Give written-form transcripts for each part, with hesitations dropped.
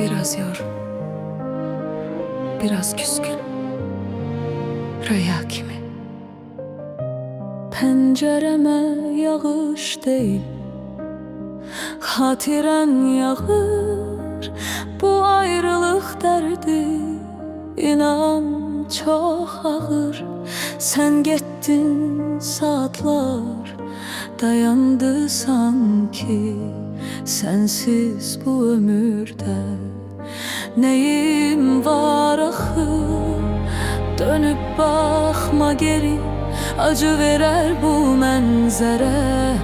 Biraz yorgun, biraz küskün, rüya kimi. Pencereme yağış değil, hatiren yağır. Bu ayrılık derdi, inan çok ağır. Sen gittin, saatler dayandı sanki. Sensiz bu ömürde neyim var axı? Dönüp bakma geri, acı verer bu mənzərə.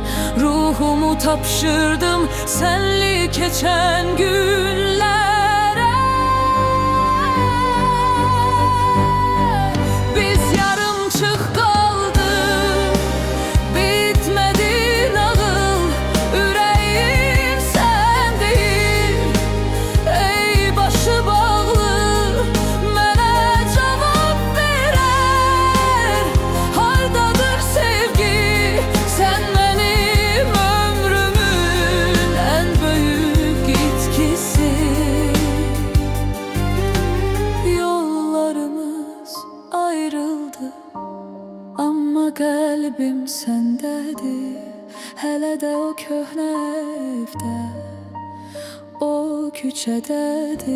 Ruhumu tapşırdım senli keçen günlere. Biz yarımçıq qaldık, bitmedi nağıl. Ürəyim sən deyil, ey başı bağlı, mənə cavab verər. Hardadır sevgi, sən mənim ömrümün ən böyük itkisi. Yollarımız ayrıldı, amma qəlbim səndədir. Hələ də o köhnə evdə, o küçədədir.